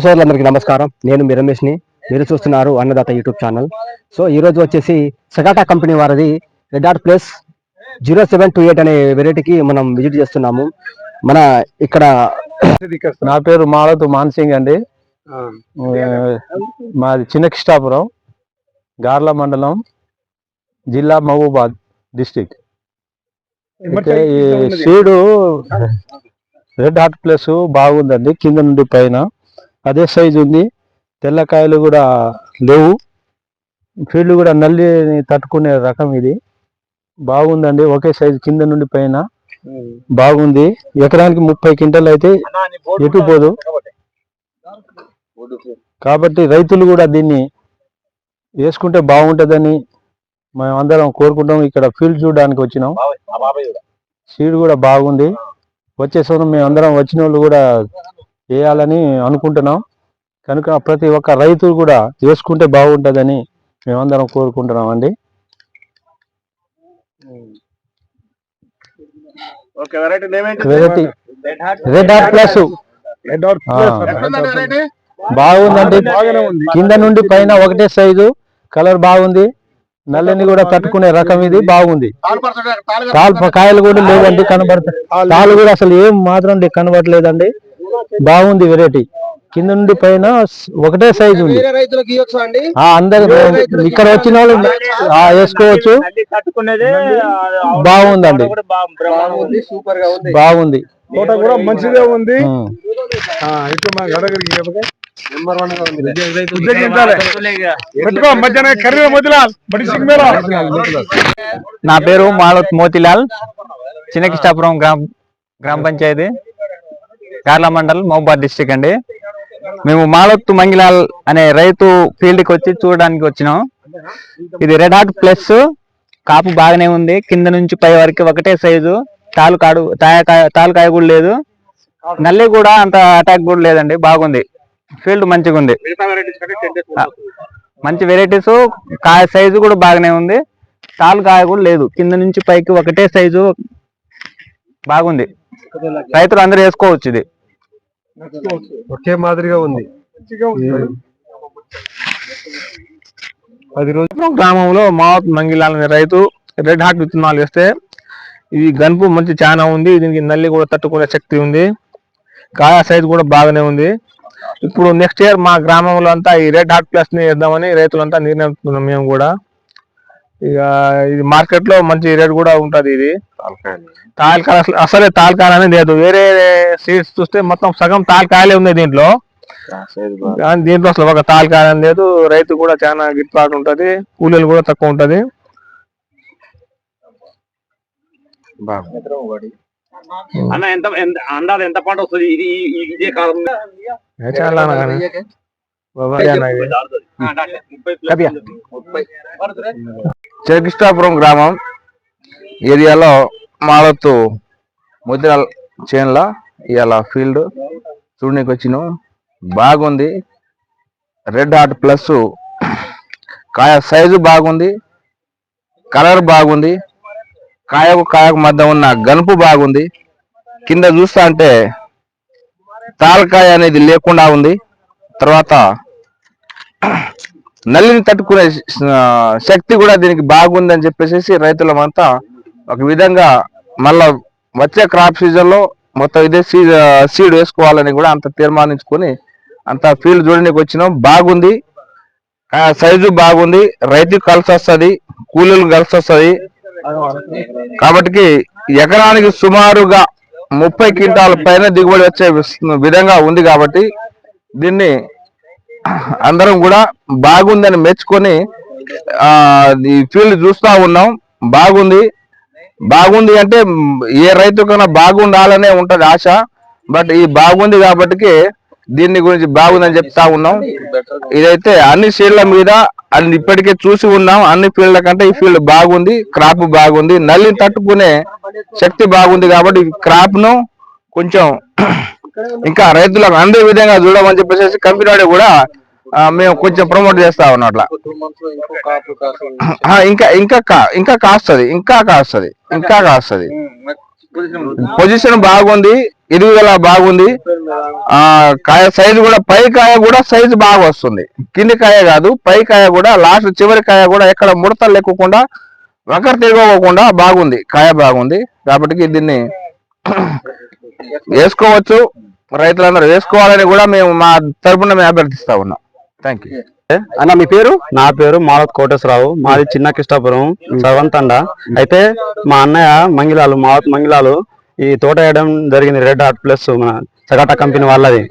సోదరులందరికీ నమస్కారం. నేను మీ రమేష్ని. మీరు చూస్తున్నారు అన్నదాత యూట్యూబ్ ఛానల్. సో ఈరోజు వచ్చేసి సగాటా కంపెనీ వారిది రెడ్ డాట్ ప్లస్ 0728 అనే వెరైటీకి మనం విజిట్ చేస్తున్నాము. మన ఇక్కడ నా పేరు మాలతు మాన్సింగ్ అండి. మాది చిన్న కిష్టాపురం, గార్ల మండలం, జిల్లా మహబూబాద్ డిస్టిక్. ఈ సీడు రెడ్ హాట్ ప్లస్ బాగుందండి. కింద నుండి పైన అదే సైజు ఉంది. తెల్లకాయలు కూడా లేవు. ఫీల్డ్ కూడా నల్లిని తట్టుకునే రకం ఇది. బాగుందండి. ఒకే సైజు కింద నుండి పైన బాగుంది. ఎకరానికి 30 క్వింటల్ అయితే ఎటుపోదు. కాబట్టి రైతులు కూడా దీన్ని వేసుకుంటే బాగుంటుందని మేమందరం కోరుకుంటాం. ఇక్కడ ఫీల్డ్ చూడడానికి వచ్చినాం. సీడ్ కూడా బాగుంది. వచ్చే సంవత్సరం మేమందరం వచ్చిన వాళ్ళు కూడా వేయాలని అనుకుంటున్నాం. కనుక ప్రతి ఒక్క రైతు కూడా వేసుకుంటే బాగుంటుందని మేమందరం కోరుకుంటున్నాం అండి. వెరైటీ రెడ్ హాట్ ప్లస్ బాగుందండి. కింద నుండి పైన ఒకటే సైజు, కలర్ బాగుంది. నల్లని కూడా తట్టుకునే రకం ఇది. బాగుంది. కాయలు కూడా లేవండి, కనబడతాయి. తాళ్ళు కూడా అసలు ఏం మాత్రం కనబడలేదండి. బాగుంది వెరైటీ. కింద నుండి పైన ఒకటే సైజు ఉంది. అందరు ఇక్కడ వచ్చిన వాళ్ళు వేసుకోవచ్చు. బాగుందండి. బాగుంది. తోట కూడా మంచిగా ఉంది. నా పేరు మాలత్ మోతిలాల్, చిన్నకిష్టాపురం గ్రామ పంచాయతీ, గార్ల మండల్, మహబూబాద్ డిస్టిక్ అండి. మేము మాలత్ మంగిలాల్ అనే రైతు ఫీల్డ్కి వచ్చి చూడడానికి వచ్చినాం. ఇది రెడ్ హాట్ ప్లస్. కాపు బాగానే ఉంది. కింద నుంచి పై వరకు ఒకటే సైజు. తాలుకాయ కూడా లేదు. నల్లి కూడా అంత అటాక్ కూడా లేదండి. బాగుంది. ఫీల్డ్ మంచిగా ఉంది. మంచి వెరైటీస్. కాయ సైజు కూడా బాగానే ఉంది. తాలుకాయ కూడా లేదు. కింద నుంచి పైకి ఒకటే సైజు. బాగుంది. రైతులు అందరూ వేసుకోవచ్చు. ఇది ఒకే మాదిరిగా ఉంది. 10 రోజులు గ్రామంలో మావత్ మంగిలాల్ అనే రైతు రెడ్ హాట్ విత్తనాలు వేస్తే ఇది గనుపు మంచి చాలా ఉంది. దీనికి నల్లి కూడా తట్టుకునే శక్తి ఉంది. కాయ సైజు కూడా బాగానే ఉంది. ఇప్పుడు నెక్స్ట్ ఇయర్ మా గ్రామంలో అంతా ఈ రెడ్ హాట్ ప్లస్ ని వేద్దామని రైతులంతా నిర్ణయిస్తున్నాం. మేము కూడా ఇక ఇది మార్కెట్ లో మంచి రేట్ కూడా ఉంటది. ఇది తాల్కాయ అసలే తాల్కాయ అనేది లేదు. వేరే సీడ్స్ చూస్తే మొత్తం సగం తాల్కాయలే ఉంది దీంట్లో. దీంట్లో అసలు ఒక తాల్కాయ అని లేదు. రైతు కూడా చాలా గిట్టుబాటు ఉంటది. కూలీలు కూడా తక్కువ ఉంటది. ఎంత పంట వస్తుంది ఇదే కాలంలో? చిన్నకిష్టాపురం గ్రామం ఏరియాలో మాలత్తు ముద్రాల చేన్ల ఇవాళ ఫీల్డ్ చూడడానికి వచ్చినాం. బాగుంది. Red hot plus. కాయ సైజు బాగుంది. కలర్ బాగుంది. కాయకు మధ్య ఉన్న గనుపు బాగుంది. కింద చూస్తా అంటే తాలకాయ అనేది లేకుండా ఉంది. తర్వాత నల్లిని తట్టుకునే శక్తి కూడా దీనికి బాగుందని చెప్పేసి రైతులమంతా ఒక విధంగా మళ్ళా వచ్చే క్రాప్ సీజన్ లో మొత్తం ఇదే సీడ్ వేసుకోవాలని కూడా అంత తీర్మానించుకొని అంత ఫీల్డ్ చూడడానికి వచ్చినాం. బాగుంది. సైజు బాగుంది. రైతుకు కలిసి వస్తుంది, కూలీలకు కలిసి వస్తుంది. కాబట్టి ఎకరానికి సుమారుగా 30 క్వింటాల పైన దిగుబడి వచ్చే విధంగా ఉంది. కాబట్టి దీన్ని అందరం కూడా బాగుందని మెచ్చుకొని ఈ ఫీల్డ్ చూస్తా ఉన్నాం. బాగుంది అంటే ఏ రైతు కన్నా బాగుండాలనే ఉంటది ఆశ. బట్ ఈ బాగుంది కాబట్టి దీన్ని గురించి బాగుందని చెప్తా ఉన్నాం. ఇదైతే అన్ని సీడ్ల మీద ఇప్పటికే చూసి ఉన్నాం. అన్ని ఫీల్డ్ల కంటే ఈ ఫీల్డ్ బాగుంది. క్రాప్ బాగుంది. నల్లిని తట్టుకునే శక్తి బాగుంది. కాబట్టి ఈ క్రాప్ ను కొంచెం ఇంకా రైతులకు అందే విధంగా చూడమని చెప్పేసి కంపెనీ వాడు కూడా మేము కొంచెం ప్రమోట్ చేస్తా ఉన్నాం. అట్లా ఇంకా కాస్తుంది. పొజిషన్ బాగుంది, ఎదుగుదల బాగుంది. కాయ సైజు కూడా, పై కాయ కూడా సైజు బాగా వస్తుంది. కింది కాయ కాదు, పై కాయ కూడా, లాస్ట్ చివరి కాయ కూడా ఎక్కడ ముడతలు లేకుండా, వకర తిరగకుండా బాగుంది. కాయ బాగుంది కాబట్టి దీన్ని వేసుకోవచ్చు. రైతులందరూ వేసుకోవాలని కూడా మేము మా తరపున మేము అభ్యర్థిస్తా ఉన్నాం. Thank you. అన్న మీ పేరు? నా పేరు మాలత్ కోటేశ్వరరావు, మాది చిన్న కిష్టాపురం సర్వంతండ. అయితే మా అన్నయ్య మాలత్ మంగిలాలు ఈ తోట వేయడం జరిగింది. రెడ్ హార్ట్ ప్లస్ మన సగాటా కంపెనీ వాళ్ళది.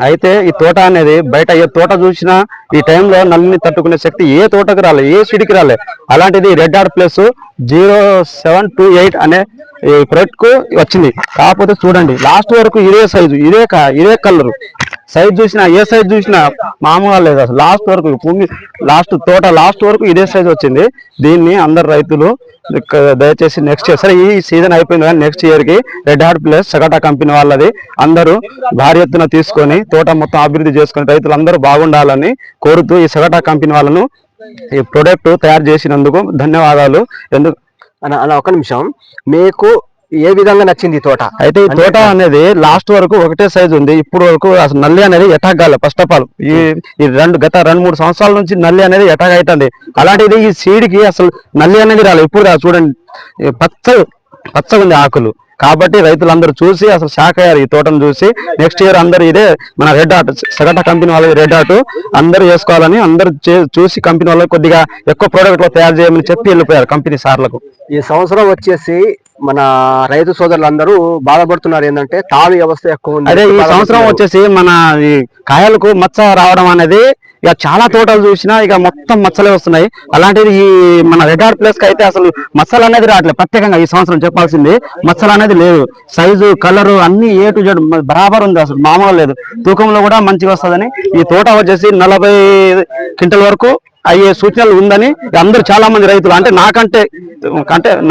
అయితే ఈ తోట అనేది బయట ఏ తోట చూసినా ఈ టైంలో నల్లిని తట్టుకునే శక్తి ఏ తోటకు రాలే, ఏ సీడ్కి రాలే. అలాంటిది రెడ్ హార్ట్ ప్లస్ 0728 అనే ఈ ప్రొడక్ట్ కు వచ్చింది. కాకపోతే చూడండి, లాస్ట్ వరకు ఇదే సైజు, ఇదే కలర్. సైజ్ చూసినా, ఏ సైజ్ చూసినా మామూలుగా లేదు అసలు. తోట లాస్ట్ వరకు ఇదే సైజ్ వచ్చింది. దీన్ని అందరు రైతులు దయచేసి నెక్స్ట్ ఇయర్, సరే ఈ సీజన్ అయిపోయింది కానీ నెక్స్ట్ ఇయర్ కి రెడ్ హార్ట్ ప్లస్ సగాటా కంపెనీ వాళ్ళది అందరూ భారీ ఎత్తున తీసుకొని తోట మొత్తం అభివృద్ధి చేసుకుని రైతులు అందరూ బాగుండాలని కోరుతూ ఈ సగాటా కంపెనీ వాళ్ళను ఈ ప్రొడక్ట్ తయారు చేసినందుకు ధన్యవాదాలు. అన్న ఒక నిమిషం, మీకు ఏ విధంగా నచ్చింది ఈ తోట? అయితే ఈ తోట అనేది లాస్ట్ వరకు ఒకటే సైజు ఉంది. ఇప్పుడు వరకు అసలు నల్లి అనేది అటాక్ కాలే. ఫస్ట్ ఆఫ్ ఆల్ ఈ గత 2-3 సంవత్సరాల నుంచి నల్లి అనేది అటాక్ అవుతుంది. అలాంటిది ఈ సీడ్ కి అసలు నల్లి అనేది రాలేదు. ఇప్పుడు చూడండి, పచ్చగా ఉంది ఆకులు. కాబట్టి రైతులందరూ చూసి అసలు షాక్ అయ్యారు ఈ తోటను చూసి. నెక్స్ట్ ఇయర్ అందరూ ఇదే మన రెడ్ హార్ట్ సగాటా కంపెనీ వాళ్ళది రెడ్ హార్ట్ అందరూ వేసుకోవాలని అందరూ చూసి కంపెనీ వాళ్ళకి కొద్దిగా ఎక్కువ ప్రోడక్ట్ లో తయారు చేయమని చెప్పి వెళ్ళిపోయారు కంపెనీ సార్లకు. ఈ సంవత్సరం వచ్చేసి మన రైతు సోదరులందరూ బాధపడుతున్నారు ఏంటంటే తాళు వ్యవస్థ ఎక్కువ ఉంది. అదే ఈ సంవత్సరం వచ్చేసి మన ఈ కాయలకు మచ్చ రావడం అనేది ఇక చాలా తోటలు చూసినా ఇక మొత్తం మచ్చలే వస్తున్నాయి. అలాంటిది ఈ మన రెడ్ హార్ట్ ప్లేస్ కి అయితే అసలు మచ్చలు అనేది రావట్లేదు. ప్రత్యేకంగా ఈ సంవత్సరం చెప్పాల్సింది మచ్చలు అనేది లేదు. సైజు, కలరు అన్ని A to Z బరాబర్ ఉంది, అసలు మామూలు లేదు. తూకంలో కూడా మంచిగా వస్తుందని ఈ తోట వచ్చేసి 40 క్వింటల్ వరకు అయ్యే సూచనలు ఉందని అందరూ చాలా మంది రైతులు అంటే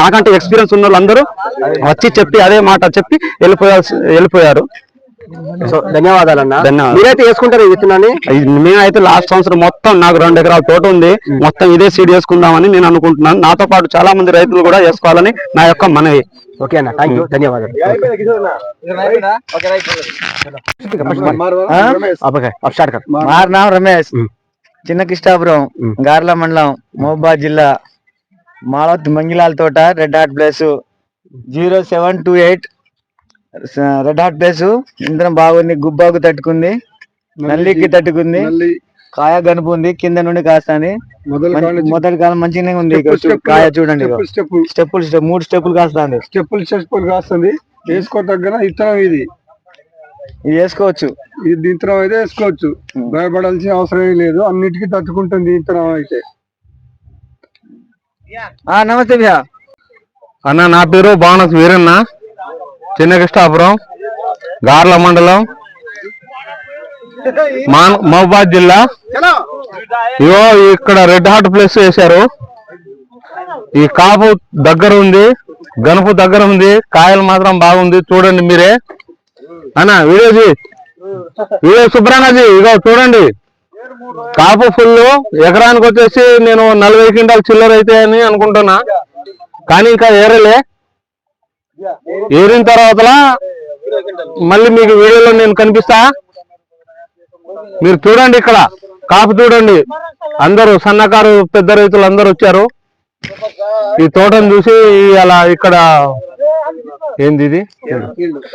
నాకంటే ఎక్స్పీరియన్స్ ఉన్న వాళ్ళు అందరూ వచ్చి చెప్పి అదే మాట చెప్పి వెళ్ళిపోయారు. సో ధన్యవాదాలన్న. మీరైతే వేసుకుంటారు ఈ విత్తనాన్ని? నేనైతే లాస్ట్ సంవత్సరం మొత్తం నాకు 2 ఎకరాల తోట ఉంది, మొత్తం ఇదే సీడ్ వేసుకుందామని నేను అనుకుంటున్నాను. నాతో పాటు చాలా మంది రైతులు కూడా వేసుకోవాలని నా యొక్క మనవి. ఓకే అన్న, థ్యాంక్ యూ, ధన్యవాదాలు. మార్ నామ్ రమేష్, చిన్న కిష్టాపురం, గార్ల మండలం, మహబూబాద్ జిల్లా. మాలత్ మంగిలాల తోట red heart place 0728 red heart place. ఇంధనం బాగుంది, గుబ్బాకు తట్టుకుంది, నల్లికి తట్టుకుంది, కాయ గనుపు ఉంది, కింద నుండి కాస్తాంది. మొదటి కాలం మంచిగానే ఉంది. కాయ చూడండి, స్టెప్పులు 3 స్టెప్పులు కాస్తాంది. స్టెప్పులు కాస్తుంది. వేసుకో దగ్గర ఇత్తనం ఇది వేసుకోవచ్చు. ఇది ఇత్తనం అయితే వేసుకోవచ్చు, భయపడాల్సిన అవసరం లేదు. అన్నిటికీ తట్టుకుంటుంది ఇత్తనం అయితే. నమస్తే భయ్యా. అన్న నా పేరు బాణస్ వీరన్న, చిన్న కిష్టాపురం, గార్ల మండలం, మహబూబాద్ జిల్లా. ఇగో ఇక్కడ రెడ్ హార్ట్ ప్లేస్ వేశారు. ఈ కాపు దగ్గర ఉంది, గనుపు దగ్గర ఉంది, కాయలు మాత్రం బాగుంది. చూడండి మీరే అన్న, వీడియో సుబ్రానాజీ ఇగో చూడండి, కాపు ఫుల్. ఎకరానికి వచ్చేసి నేను 40 క్వింటాల్ చిల్లర అయితే అని అనుకుంటున్నా, కానీ ఇంకా ఏరిన తర్వాత మళ్ళీ మీకు వీడియోలో నేను కనిపిస్తా. మీరు చూడండి, ఇక్కడ కాపు చూడండి. అందరూ సన్నకారు పెద్ద రైతులు అందరూ వచ్చారు ఈ తోటను చూసి. అలా ఇక్కడ ఏంది ఇది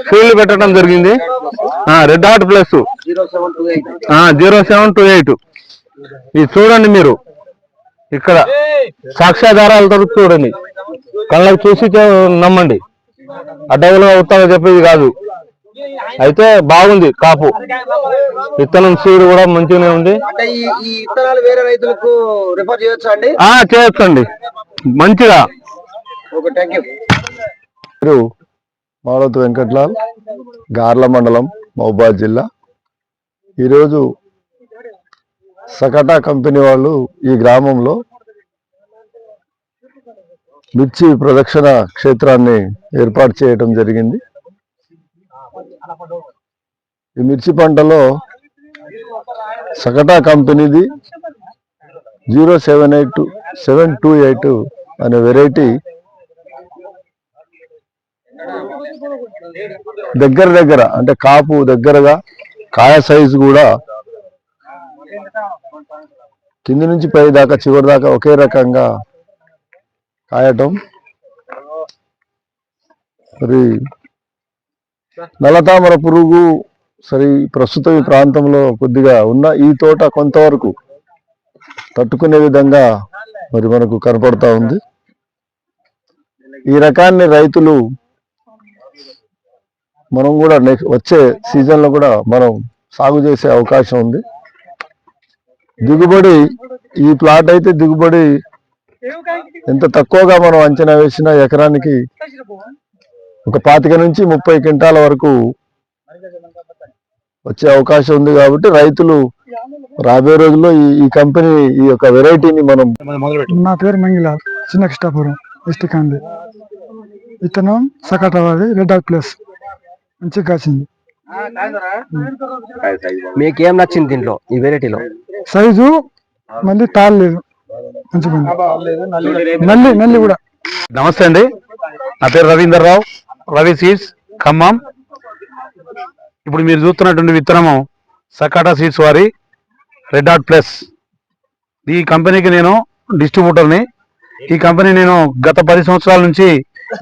ఫీల్డ్ పెట్టడం జరిగింది. రెడ్ హార్ట్ ప్లస్ 0728 ఇది చూడండి. మీరు ఇక్కడ సాక్ష్యాధారాలతో చూడండి, కళ్ళకు చూసి నమ్మండి. అడ్డగలుగా ఉత్తగా చెప్పేది కాదు. అయితే బాగుంది కాపు, విత్తనం సీడ్ కూడా మంచిగానే ఉంది. చేయొచ్చండి మంచిగా. మాలత్ వెంకట్లాల్, గార్ల మండలం, మహబూబాద్ జిల్లా. ఈరోజు సగాటా కంపెనీ వాళ్ళు ఈ గ్రామంలో మిర్చి ప్రదక్షిణ క్షేత్రాన్ని ఏర్పాటు చేయడం జరిగింది. ఈ మిర్చి పంటలో సగాటా కంపెనీది 0728 అనే వెరైటీ దగ్గర అంటే కాపు దగ్గరగా, కాయ సైజు కూడా కింది నుంచి పై దాకా చివరి దాకా ఒకే రకంగా కాయటం. మరి నల్లతామర పురుగు సరే ప్రస్తుతం ఈ ప్రాంతంలో కొద్దిగా ఉన్న ఈ తోట కొంతవరకు తట్టుకునే విధంగా మరి మనకు కనపడతా ఉంది. ఈ రకాన్ని రైతులు మనం కూడా వచ్చే సీజన్ లో కూడా మనం సాగు చేసే అవకాశం ఉంది. దిగుబడి ఈ ప్లాట్ అయితే దిగుబడి ఎంత తక్కువగా మనం అంచనా వేసినా ఎకరానికి ఒక 25 నుంచి 30 క్వింటాల వరకు వచ్చే అవకాశం ఉంది. కాబట్టి రైతులు రాబోయే రోజుల్లో ఈ కంపెనీ ఈ యొక్క వెరైటీని మనం నా పేరు మంగిలాల్, చిన్న కృష్ణాపురం డిస్టిక్ అండి. విత్తనం సకాటవాది రెడ్ ఆర్ ప్లస్ మంచిగా కాసింది. మీకు ఏం నచ్చింది దీంట్లో ఈ వెరైటీలో? సైజు మళ్ళీ తాళ్ళు లేదు, మంచిగా నల్లి కూడా. నమస్తే అండి, నా పేరు రవీందర్ రావు, రవి సీడ్స్ ఖమ్మం. ఇప్పుడు మీరు చూస్తున్నటువంటి విత్తనము సకాటా సీడ్స్ వారి రెడ్ హాట్ ప్లస్. ఈ కంపెనీకి నేను డిస్ట్రిబ్యూటర్ని. ఈ కంపెనీ నేను గత 10 సంవత్సరాల నుంచి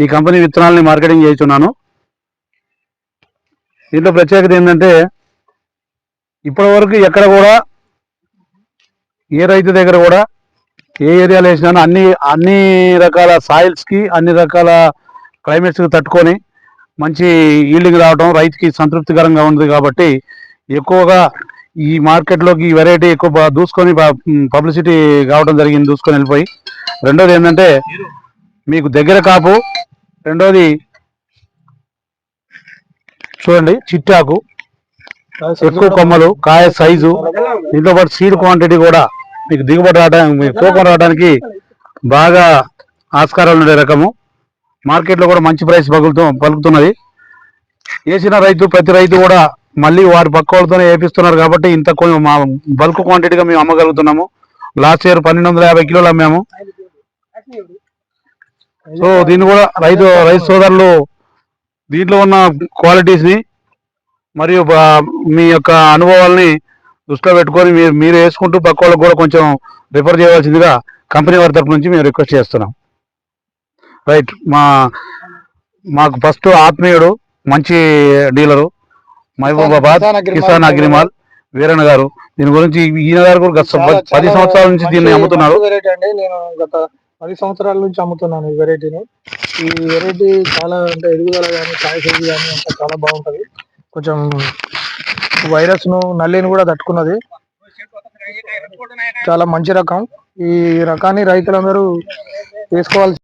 ఈ కంపెనీ విత్తనాలని మార్కెటింగ్ చేస్తున్నాను. దీంట్లో ప్రత్యేకత ఏంటంటే ఇప్పటి వరకు ఎక్కడ కూడా ఏ రైతు దగ్గర కూడా ఏ ఏరియాలో వేసినా అన్ని రకాల సాయిల్స్కి, అన్ని రకాల క్లైమేట్స్కి తట్టుకొని మంచి ఈల్డింగ్ రావడం రైతుకి సంతృప్తికరంగా ఉంది. కాబట్టి ఎక్కువగా ఈ మార్కెట్లోకి ఈ వెరైటీ ఎక్కువ దూసుకొని పబ్లిసిటీ కావడం జరిగింది, దూసుకొని వెళ్ళిపోయి. రెండోది ఏంటంటే మీకు దగ్గర కాపు, రెండోది చూడండి చిట్టాకు, ఎక్కువ కొమ్మలు, కాయ సైజు, దీంతో పాటు సీడ్ క్వాంటిటీ కూడా మీకు దిగుబడి రావడానికి, మీకు తూకం రావడానికి బాగా ఆస్కారాలు ఉండే రకము. మార్కెట్లో కూడా మంచి ప్రైస్ పలుకుతున్నది. వేసిన ప్రతి రైతు కూడా మళ్ళీ వారి పక్క వాళ్ళతోనే వేపిస్తున్నారు. కాబట్టి ఇంత మా బల్క్ క్వాంటిటీగా మేము అమ్మగలుగుతున్నాము. లాస్ట్ ఇయర్ 1250 కిలోలు అమ్మాము. సో దీన్ని కూడా రైతు సోదరులు దీంట్లో ఉన్న క్వాలిటీస్ని మరియు మీ యొక్క అనుభవాల్ని దృష్టిలో పెట్టుకొని మీరు వేసుకుంటూ పక్క వాళ్ళకు కూడా కొంచెం రిఫర్ చేయవలసిందిగా కంపెనీ వారి తరపు నుంచి మేము రిక్వెస్ట్ చేస్తున్నాం. రైట్, మాకు ఫస్ట్ ఆత్మీయుడు, మంచి డీలరు మహబూబాబాద్ కిసాన్ అగ్రిమాల్ వీరన్న గారు. దీని గురించి ఈయన గారు కూడా 10 సంవత్సరాల నుంచి దీన్ని అమ్ముతున్నారు. నేను గత 10 సంవత్సరాల నుంచి అమ్ముతున్నాను ఈ వెరైటీని. ఈ వెరైటీ చాలా అంటే ఎదుగుదల కానీ, కాయ సైజు కానీ అంతా చాలా బాగుంటది. కొంచెం వైరస్ ను, నల్లిని కూడా తట్టుకున్నది. చాలా మంచి రకం. ఈ రకాన్ని రైతులందరూ వేసుకోవాల్సి